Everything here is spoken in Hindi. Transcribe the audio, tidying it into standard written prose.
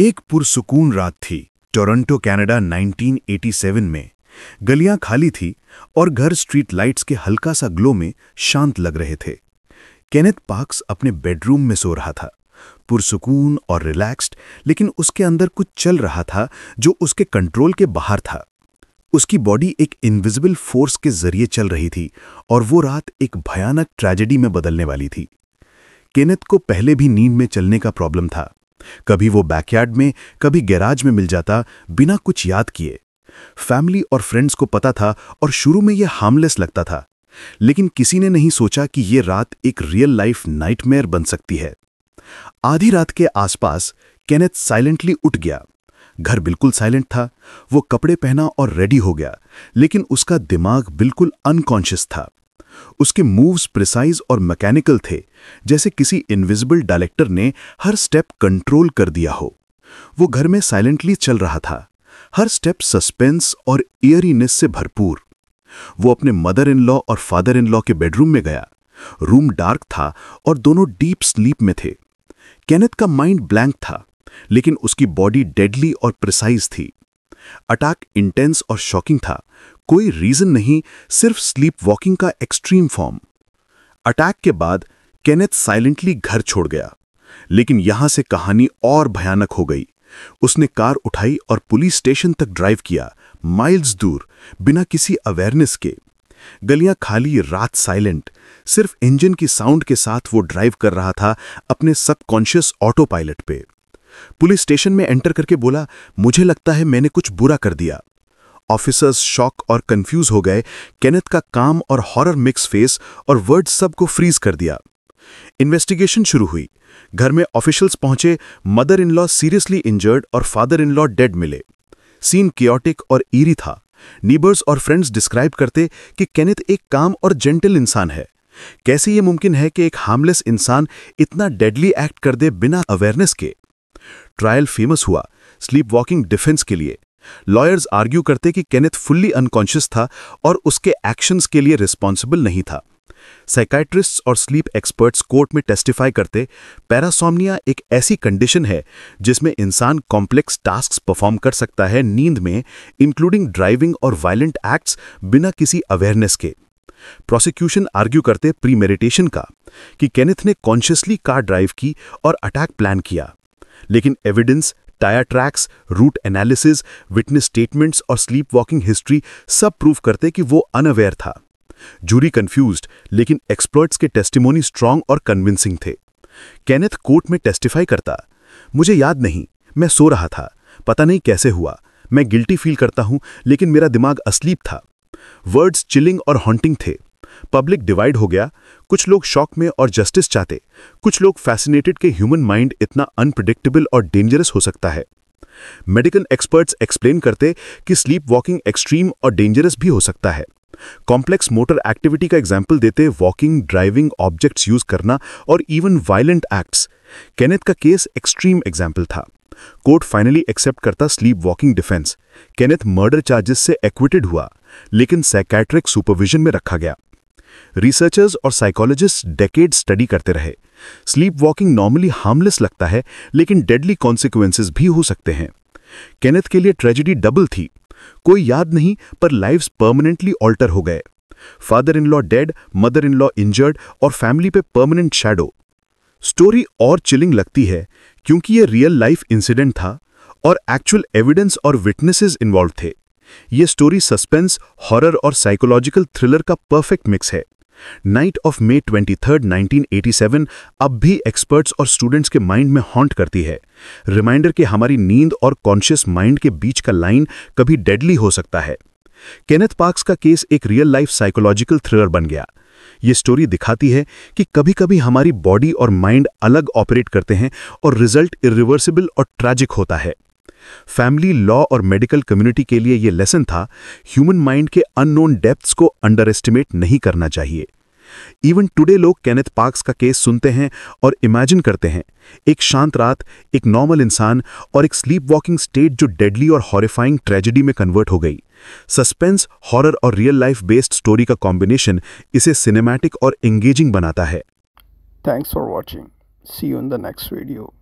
एक पुरसुकून रात थी टोरंटो कनाडा 1987 में। गलियां खाली थी और घर स्ट्रीट लाइट्स के हल्का सा ग्लो में शांत लग रहे थे। केनेथ पार्क्स अपने बेडरूम में सो रहा था, पुरसुकून और रिलैक्स्ड, लेकिन उसके अंदर कुछ चल रहा था जो उसके कंट्रोल के बाहर था। उसकी बॉडी एक इनविजिबल फोर्स के जरिए चल रही थी और वो रात एक भयानक ट्रेजेडी में बदलने वाली थी। केनेथ को पहले भी नींद में चलने का प्रॉब्लम था। कभी वो बैकयार्ड में, कभी गैराज में मिल जाता बिना कुछ याद किए। फैमिली और फ्रेंड्स को पता था और शुरू में यह हार्मलेस लगता था, लेकिन किसी ने नहीं सोचा कि यह रात एक रियल लाइफ नाइटमेयर बन सकती है। आधी रात के आसपास केनेथ साइलेंटली उठ गया। घर बिल्कुल साइलेंट था। वो कपड़े पहना और रेडी हो गया, लेकिन उसका दिमाग बिल्कुल अनकॉन्शियस था। उसके मूव्स प्रिसाइज और मैकेनिकल थे, जैसे किसी इनविजिबल डायरेक्टर ने हर स्टेप कंट्रोल कर दिया हो। वो घर में साइलेंटली चल रहा था, हर स्टेप सस्पेंस और इयरीनेस से भरपूर। वो अपने मदर इन लॉ और फादर इन लॉ के बेडरूम में गया। रूम डार्क था और दोनों डीप स्लीप में थे। केनेथ का माइंड ब्लैंक था, लेकिन उसकी बॉडी डेडली और प्रिसाइज थी। अटैक इंटेंस और शॉकिंग था, कोई रीजन नहीं, सिर्फ स्लीप वॉकिंग का एक्सट्रीम फॉर्म। अटैक के बाद केनेथ साइलेंटली घर छोड़ गया, लेकिन यहां से कहानी और भयानक हो गई। उसने कार उठाई और पुलिस स्टेशन तक ड्राइव किया, माइल्स दूर, बिना किसी अवेयरनेस के। गलियां खाली, रात साइलेंट, सिर्फ इंजन की साउंड के साथ वो ड्राइव कर रहा था अपने सबकॉन्शियस ऑटो पायलट पे। पुलिस स्टेशन में एंटर करके बोला, मुझे लगता है मैंने कुछ बुरा कर दिया। ऑफिसर्स शॉक और कंफ्यूज हो गए। केनेथ का काम और हॉरर मिक्स फेस और वर्ड्स सबको फ्रीज कर दिया। इन्वेस्टिगेशन शुरू हुई। घर में ऑफिशियल्स पहुंचे। Mother in law seriously injured और फादर इन लॉ डेड मिले। सीन कियोटिक और ईरी था। नीबर्स और फ्रेंड्स डिस्क्राइब करते कि केनेथ एक काम और जेंटल इंसान है। कैसे यह मुमकिन है कि एक हार्मलेस इंसान इतना डेडली एक्ट कर दे बिना अवेयरनेस के। ट्रायल फेमस हुआ स्लीप वॉकिंग डिफेंस के लिए। लॉयर्स आर्ग्यू करते कि केनेथ फुल्ली अनकॉन्शियस था और उसके एक्शंस के लिए रिस्पॉन्सिबल नहीं था। साइकाइट्रिस्ट्स और स्लीप एक्सपर्ट्स कोर्ट में टेस्टिफाई करते, पैरासोम्निया एक ऐसी कंडीशन है जिसमें इंसान कॉम्प्लेक्स टास्क्स परफॉर्म कर सकता है नींद में, इंक्लूडिंग ड्राइविंग और वायलेंट एक्ट्स, बिना किसी अवेयरनेस के। प्रोसिक्यूशन आर्ग्यू करते प्रीमेडिटेशन का, कि केनेथ ने कॉन्शियसली कार ड्राइव की और अटैक प्लान किया। लेकिन evidence, tyre tracks, route analysis, witness statements और स्लीप वॉकिंग हिस्ट्री सब प्रूव करते कि वो अनअवेयर था। जूरी कंफ्यूज्ड, लेकिन एक्सपर्ट्स के टेस्टिमोनी स्ट्रांग और कन्विंसिंग थे। केनेथ कोर्ट में टेस्टिफाई करता, मुझे याद नहीं, मैं सो रहा था, पता नहीं कैसे हुआ, मैं गिल्टी फील करता हूं, लेकिन मेरा दिमाग अस्लीप था। वर्ड्स चिलिंग और हॉन्टिंग थे। पब्लिक डिवाइड हो गया, कुछ लोग शॉक में और जस्टिस चाहते, कुछ लोग फैसिनेटेड कि ह्यूमन माइंड इतना अनप्रिडिक्टेबल और डेंजरस हो सकता है। मेडिकल एक्सपर्ट्स एक्सप्लेन करते कि स्लीप वॉकिंग एक्सट्रीम और डेंजरस भी हो सकता है। कॉम्प्लेक्स मोटर एक्टिविटी का एग्जाम्पल देते वॉकिंग, ड्राइविंग, ऑब्जेक्ट्स यूज करना और इवन वायलेंट एक्ट्स। केनेथ का केस एक्सट्रीम एग्जाम्पल था। कोर्ट फाइनली एक्सेप्ट करता sleep walking defence. Kenneth murder charges से एक्विटेड हुआ, लेकिन साइकियाट्रिक सुपरविजन में रखा गया। रिसर्चर्स और साइकोलॉजिस्ट डेकेड स्टडी करते रहे। स्लीप वॉकिंग नॉर्मली हार्मलेस लगता है, लेकिन डेडली कॉन्सिक्वेंसेस भी हो सकते हैं। केनेथ के लिए ट्रेजेडी डबल थी। कोई याद नहीं, पर लाइव्स परमानेंटली ऑल्टर हो गए। Father in law dead, mother in law injured और फैमिली पे परमानेंट शैडो। स्टोरी और चिलिंग लगती है क्योंकि ये रियल लाइफ इंसिडेंट था और एक्चुअल एविडेंस और विटनेसेस इन्वॉल्व थे। ये स्टोरी सस्पेंस, हॉरर और साइकोलॉजिकल थ्रिलर का परफेक्ट मिक्स है। नाइट ऑफ May 23, 1987 अब भी एक्सपर्ट्स और स्टूडेंट्स के माइंड में हॉन्ट करती है। रिमाइंडर कि हमारी नींद और कॉन्शियस माइंड के बीच का लाइन कभी डेडली हो सकता है। केनेथ पार्क्स का केस एक रियल लाइफ साइकोलॉजिकल थ्रिलर बन गया। ये स्टोरी दिखाती है कि कभी-कभी हमारी बॉडी और माइंड अलग ऑपरेट करते हैं और रिजल्ट इरिवर्सिबल और ट्रैजिक होता है। फैमिली, लॉ और मेडिकल कम्युनिटी के लिए यह लेसन था, ह्यूमन माइंड के अननोन डेप्थ्स को अंडर एस्टिमेट नहीं करना चाहिए। इवन टुडे लोग केनेथ पार्क्स का केस सुनते हैं और इमेजिन करते हैं, एक शांत रात, एक नॉर्मल इंसान और एक स्लीप वॉकिंग स्टेट जो डेडली और हॉरिफाइंग ट्रेजेडी में कन्वर्ट हो गई। सस्पेंस, हॉरर और रियल लाइफ बेस्ड स्टोरी का कॉम्बिनेशन इसे सिनेमैटिक और एंगेजिंग बनाता है। Thanks for watching. See you in the next video.